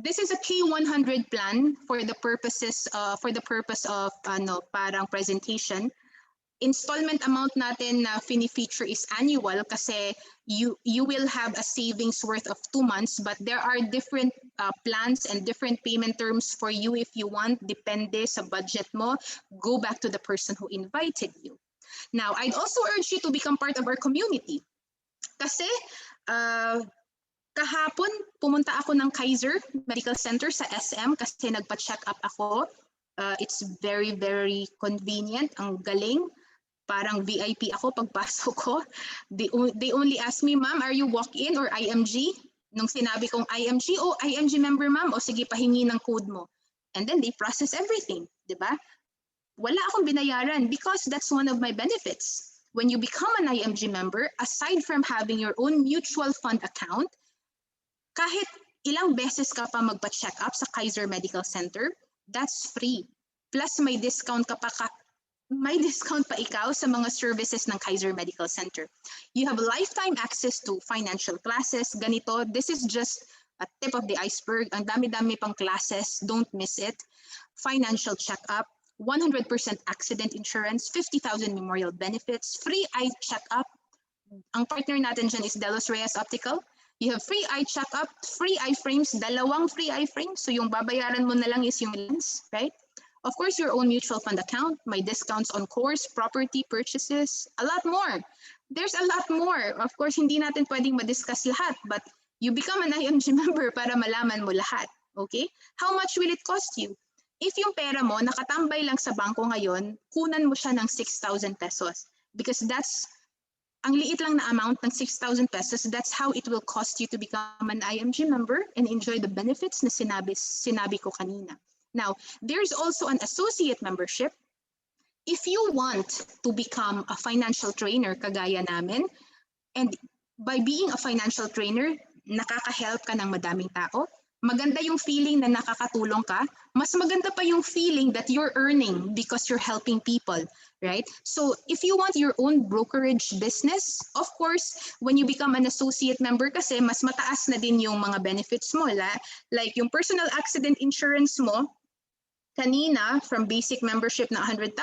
This is a K100 plan for the purpose of parang presentation. Installment amount natin na fini-feature is annual kasi you will have a savings worth of 2 months, but there are different plans and different payment terms for you if you want. Depende sa budget mo. Go back to the person who invited you. Now, I'd also urge you to become part of our community. Kasi kahapon, pumunta ako ng Kaiser Medical Center sa SM kasi nagpa-check up ako. It's very, very convenient. Ang galing. Parang VIP ako pagpasok ko. They only ask me, ma'am, are you walk-in or IMG? Nung sinabi kong IMG, IMG member ma'am, o sige pahingi ng code mo. And then they process everything, di ba? Wala akong binayaran because that's one of my benefits. When you become an IMG member, aside from having your own mutual fund account, kahit Ilang beses ka pa magpa-check up sa Kaiser Medical Center? That's free. Plus may discount may discount pa ikaw sa mga services ng Kaiser Medical Center. You have lifetime access to financial classes. Ganito, this is just a tip of the iceberg. Ang dami-dami pang classes, don't miss it. Financial checkup, 100% accident insurance, 50,000 memorial benefits, free eye checkup. Ang partner natin dyan is Delos Reyes Optical. You have free eye checkup, free eye frames, dalawang free eye frames. So yung babayaran mo na lang is yung lens, right? Of course, your own mutual fund account, may discounts on course, property purchases, a lot more. There's a lot more. Of course, hindi natin pwedeng ma-discuss lahat, but you become an IMG member para malaman mo lahat. Okay? How much will it cost you? If yung pera mo nakatambay lang sa bangko ngayon, kunan mo siya ng 6,000 pesos. Because that's, ang liit lang na amount ng 6,000 pesos, that's how it will cost you to become an IMG member and enjoy the benefits na sinabi ko kanina. Now, there's also an associate membership. If you want to become a financial trainer, kagaya namin, and by being a financial trainer, nakaka-help ka ng madaming tao, maganda yung feeling na nakakatulong ka, mas maganda pa yung feeling that you're earning because you're helping people, right? So if you want your own brokerage business, of course, when you become an associate member kasi, mas mataas na din yung mga benefits mo. Like yung personal accident insurance mo, kanina, from basic membership na 100,000,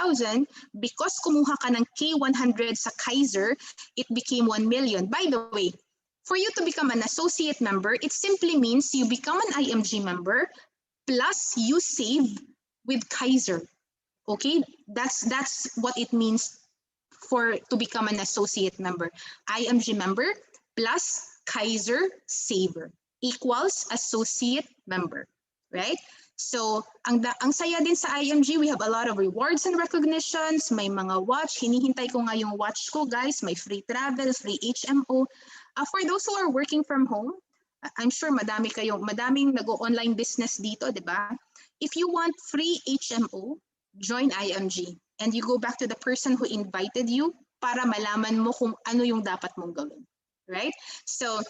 because kumuha ka ng K100 sa Kaiser, it became 1 million. By the way, for you to become an associate member, it simply means you become an IMG member plus you save with Kaiser. Okay, that's what it means to become an associate member. IMG member plus Kaiser saver equals associate member, right? So, ang saya din sa IMG, we have a lot of rewards and recognitions, may mga watch, hinihintay ko nga yung watch ko guys, may free travel, free HMO. For those who are working from home, I'm sure madaming nag-online business dito, di ba? If you want free HMO, join IMG and you go back to the person who invited you para malaman mo kung ano yung dapat mong gawin, right? So,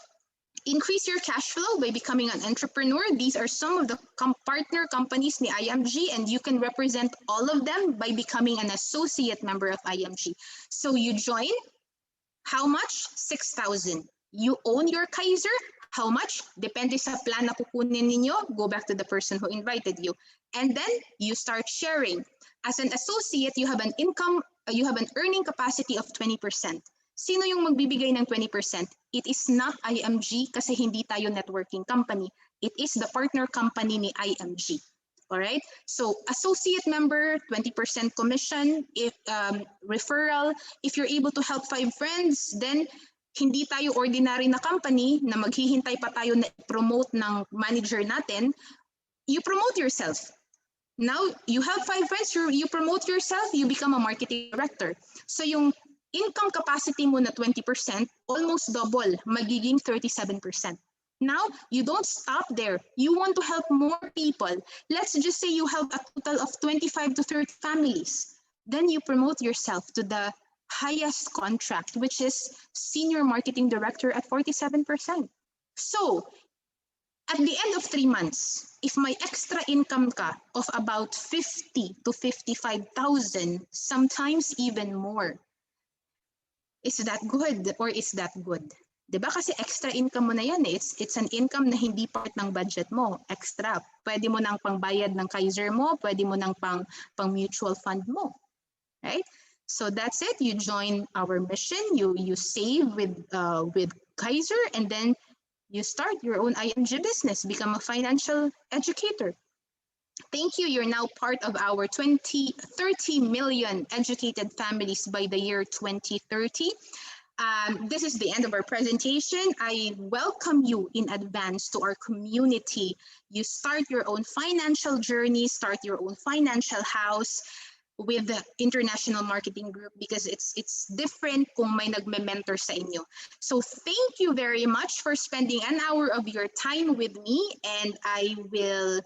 increase your cash flow by becoming an entrepreneur. These are some of the partner companies ni IMG and you can represent all of them by becoming an associate member of IMG. So you join, how much? 6,000. You own your Kaiser, how much? Depende sa plan na kukunin ninyo, go back to the person who invited you. And then you start sharing. As an associate, you have an earning capacity of 20%. Sino yung magbibigay ng 20%? It is not IMG kasi hindi tayo networking company. It is the partner company ni IMG. Alright? So, associate member, 20% commission. If referral, if you're able to help 5 friends, then hindi tayo ordinary na company na maghihintay pa tayo na promote ng manager natin. You promote yourself. Now, you have 5 friends, you promote yourself, you become a marketing director. So, yung income capacity mo na 20%, almost double, magiging 37%. Now, you don't stop there. You want to help more people. Let's just say you help a total of 25 to 30 families. Then you promote yourself to the highest contract, which is Senior Marketing Director at 47%. So, at the end of 3 months, if may extra income ka of about 50 to 55,000, sometimes even more, is that good or is that good? Diba kasi extra income mo na yan eh. It's an income na hindi part ng budget mo, extra. Pwede mo nang pangbayad ng Kaiser mo, pwede mo nang pang mutual fund mo. Right? So that's it. You join our mission, you save with Kaiser, and then you start your own IMG business, become a financial educator. Thank you. You're now part of our 30 million educated families by the year 2030. This is the end of our presentation. I welcome you in advance to our community. You start your own financial journey, start your own financial house with the International Marketing Group because it's different kung may nagme-mentor sa inyo. So thank you very much for spending an hour of your time with me, and I will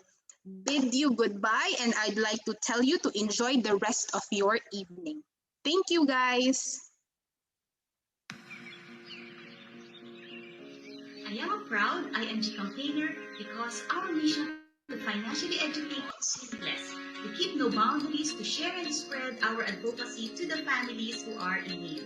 bid you goodbye, and I'd like to tell you to enjoy the rest of your evening. Thank you, guys. I am a proud IMG campaigner because our mission to financially educate is limitless. We keep no boundaries to share and spread our advocacy to the families who are in need.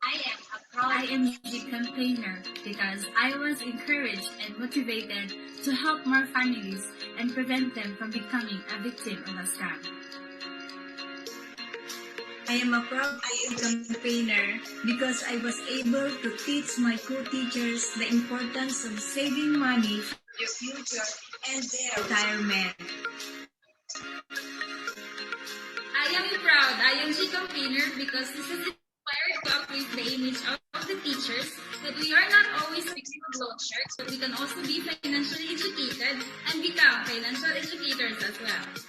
I am a proud IMG campaigner because I was encouraged and motivated to help more families and prevent them from becoming a victim of a scam. I am a proud IMG campaigner because I was able to teach my co-teachers the importance of saving money for their future and their retirement. I am a proud IMG campaigner because this is inspired to uplift the image of the teachers that we are not always victim of loan sharks, but we can also be financially educated and become financial educators as well.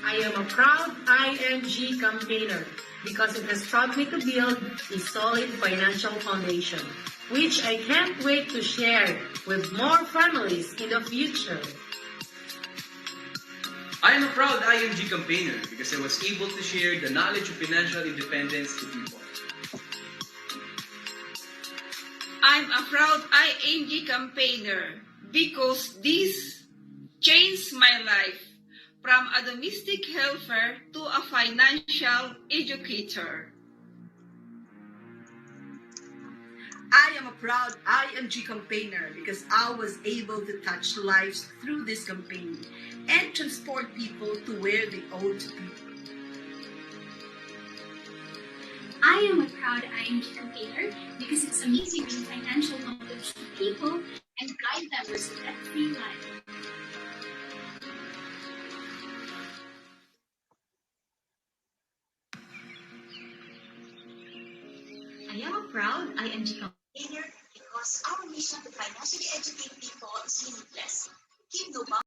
I am a proud IMG campaigner because it has taught me to build a solid financial foundation, which I can't wait to share with more families in the future. I am a proud IMG campaigner because I was able to share the knowledge of financial independence to people. I'm a proud IMG campaigner because this changed my life from a domestic helper to a financial educator. I am a proud IMG campaigner because I was able to touch lives through this campaign and transport people to where they ought to be. I am a proud IMG campaigner because it's amazing to financial knowledge to people and guide them to a step-free life. I am a proud IMG campaigner because our mission to financially educate people is limitless. Keep no boundaries.